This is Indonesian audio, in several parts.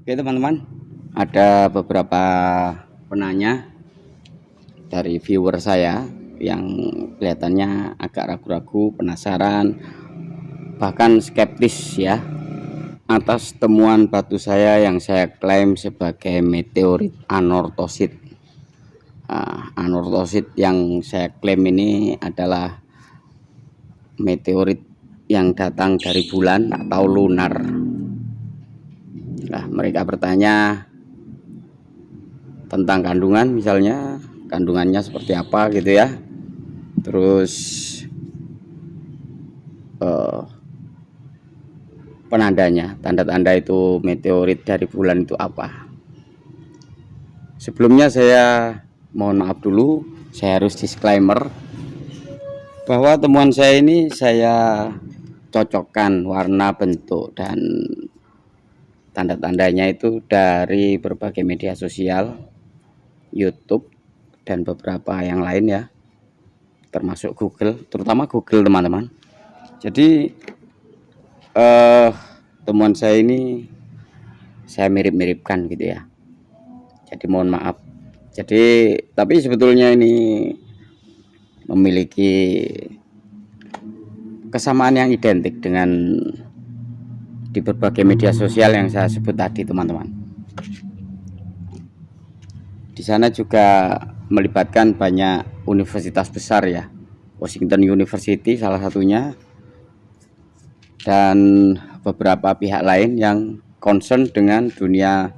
Oke teman-teman, ada beberapa penanya dari viewer saya yang kelihatannya agak ragu-ragu, penasaran, bahkan skeptis ya atas temuan batu saya yang saya klaim sebagai meteorit anortosit. Anortosit yang saya klaim ini adalah meteorit yang datang dari bulan atau lunar. Nah, mereka bertanya tentang kandungan, misalnya kandungannya seperti apa gitu ya, terus penandanya, tanda-tanda itu meteorit dari bulan itu apa. Sebelumnya saya mohon maaf dulu, saya harus disclaimer bahwa temuan saya ini saya cocokkan warna, bentuk, dan tanda-tandanya itu dari berbagai media sosial, YouTube, dan beberapa yang lain ya, termasuk Google, terutama Google teman-teman. Jadi temuan saya ini saya mirip-miripkan gitu ya, jadi mohon maaf. Jadi tapi sebetulnya ini memiliki kesamaan yang identik dengan di berbagai media sosial yang saya sebut tadi teman-teman. Di sana juga melibatkan banyak universitas besar ya, Washington University salah satunya, dan beberapa pihak lain yang concern dengan dunia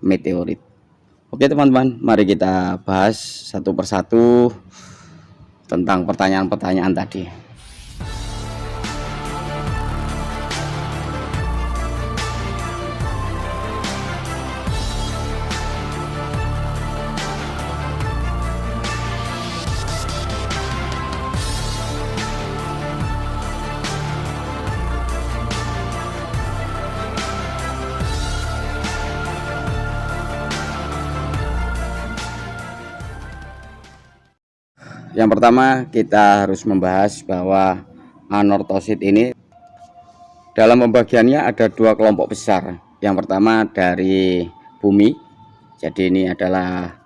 meteorit. Oke teman-teman, mari kita bahas satu persatu tentang pertanyaan-pertanyaan tadi. Yang pertama, kita harus membahas bahwa anortosit ini dalam pembagiannya ada dua kelompok besar. Yang pertama dari bumi, jadi ini adalah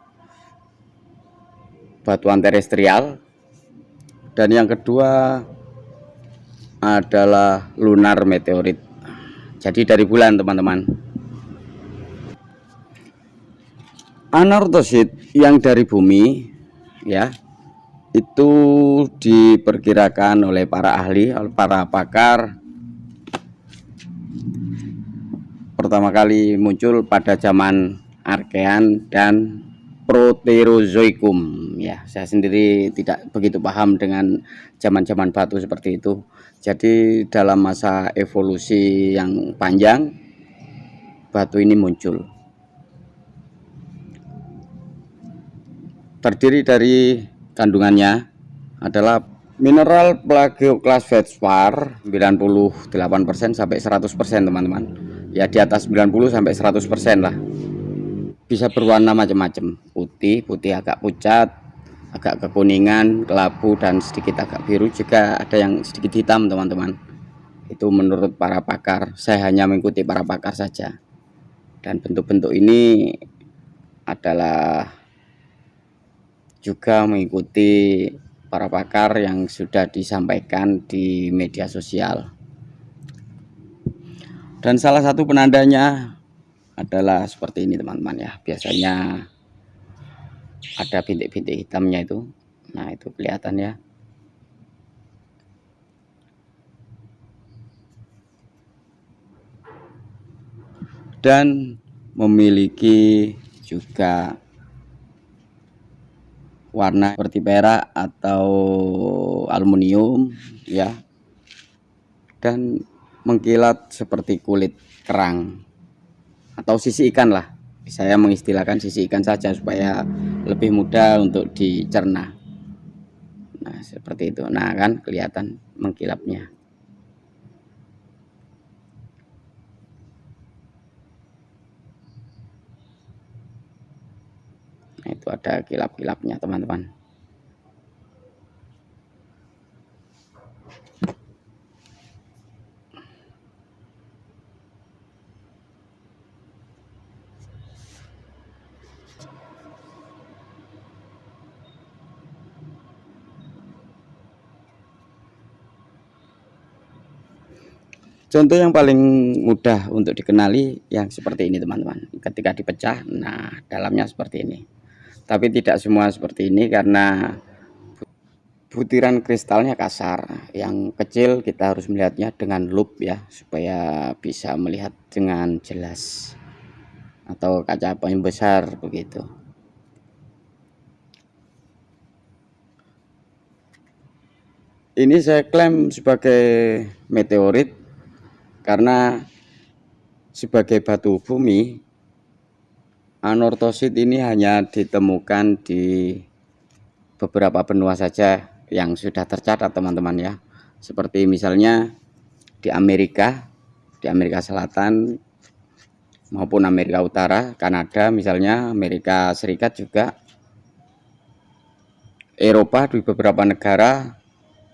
batuan terestrial, dan yang kedua adalah lunar meteorit, jadi dari bulan teman-teman. Anortosit yang dari bumi ya, itu diperkirakan oleh para ahli, oleh para pakar, pertama kali muncul pada zaman Archean dan Proterozoikum ya. Saya sendiri tidak begitu paham dengan zaman-zaman batu seperti itu. Jadi dalam masa evolusi yang panjang, batu ini muncul. Terdiri dari kandungannya adalah mineral plagioclase feldspar 98% sampai 100% teman-teman. Ya di atas 90 sampai 100% lah. Bisa berwarna macam-macam, putih, agak pucat, agak kekuningan, kelabu, dan sedikit agak biru, juga ada yang sedikit hitam teman-teman. Itu menurut para pakar, saya hanya mengikuti para pakar saja. Dan bentuk-bentuk ini adalah juga mengikuti para pakar yang sudah disampaikan di media sosial. Dan salah satu penandanya adalah seperti ini teman-teman ya. Biasanya ada bintik-bintik hitamnya itu. Nah, itu kelihatan ya. Dan memiliki juga warna seperti perak atau aluminium ya, dan mengkilat seperti kulit kerang atau sisi ikan lah. Saya mengistilahkan sisi ikan saja supaya lebih mudah untuk dicerna. Nah seperti itu. Nah kan kelihatan mengkilapnya. Nah, itu ada kilap-kilapnya teman-teman. Contoh yang paling mudah untuk dikenali yang seperti ini teman-teman. Ketika dipecah, nah dalamnya seperti ini. Tapi tidak semua seperti ini karena butiran kristalnya kasar. Yang kecil kita harus melihatnya dengan lup ya, supaya bisa melihat dengan jelas. Atau kaca pembesar begitu. Ini saya klaim sebagai meteorit karena sebagai batu bumi, anortosit ini hanya ditemukan di beberapa benua saja yang sudah tercatat teman-teman ya. Seperti misalnya di Amerika Selatan maupun Amerika Utara, Kanada misalnya, Amerika Serikat juga, Eropa di beberapa negara,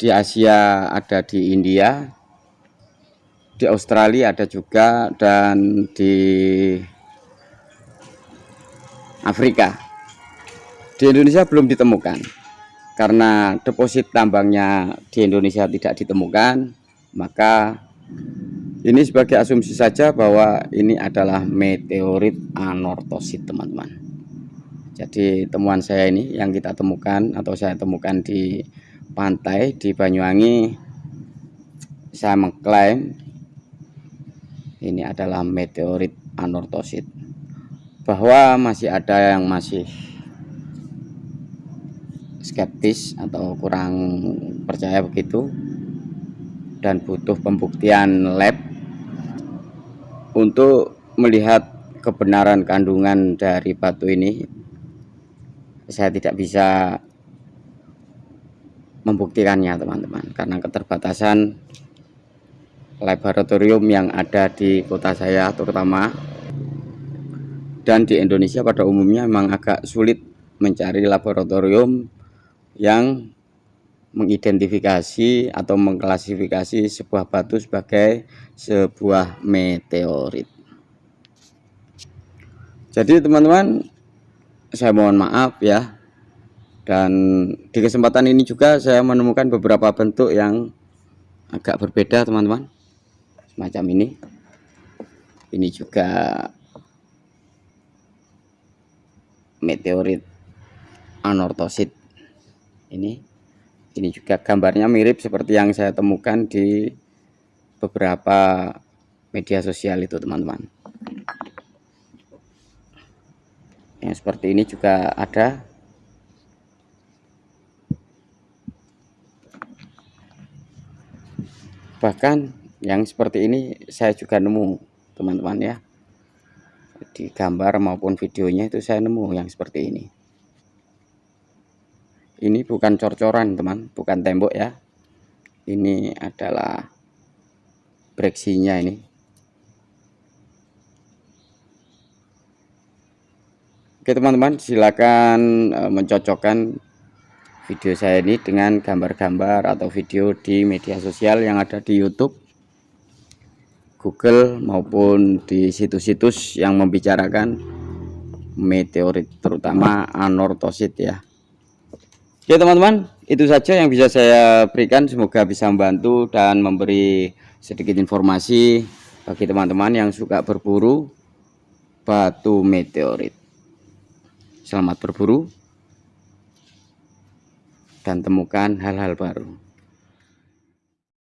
di Asia ada di India, di Australia ada juga, dan di Afrika. Di Indonesia belum ditemukan karena deposit tambangnya di Indonesia tidak ditemukan, maka ini sebagai asumsi saja bahwa ini adalah meteorit anortosit teman-teman. Jadi temuan saya ini yang kita temukan atau saya temukan di pantai di Banyuwangi, saya mengklaim ini adalah meteorit anortosit. Bahwa masih ada yang masih skeptis atau kurang percaya begitu dan butuh pembuktian lab untuk melihat kebenaran kandungan dari batu ini. Saya tidak bisa membuktikannya teman-teman karena keterbatasan laboratorium yang ada di kota saya terutama, dan di Indonesia pada umumnya memang agak sulit mencari laboratorium yang mengidentifikasi atau mengklasifikasi sebuah batu sebagai sebuah meteorit. Jadi teman-teman, saya mohon maaf ya, dan di kesempatan ini juga saya menemukan beberapa bentuk yang agak berbeda teman-teman, semacam ini juga meteorit anortosit. Ini juga gambarnya mirip seperti yang saya temukan di beberapa media sosial itu teman-teman. Yang seperti ini juga ada. Bahkan yang seperti ini saya juga nemu teman-teman ya. Di gambar maupun videonya itu saya nemu yang seperti ini. Ini bukan cor-coran teman, bukan tembok ya. Ini adalah breksinya ini. Oke teman-teman, silakan mencocokkan video saya ini dengan gambar-gambar atau video di media sosial yang ada di YouTube, Google maupun di situs-situs yang membicarakan meteorit terutama anortosit ya. Oke teman-teman, itu saja yang bisa saya berikan, semoga bisa membantu dan memberi sedikit informasi bagi teman-teman yang suka berburu batu meteorit. Selamat berburu dan temukan hal-hal baru.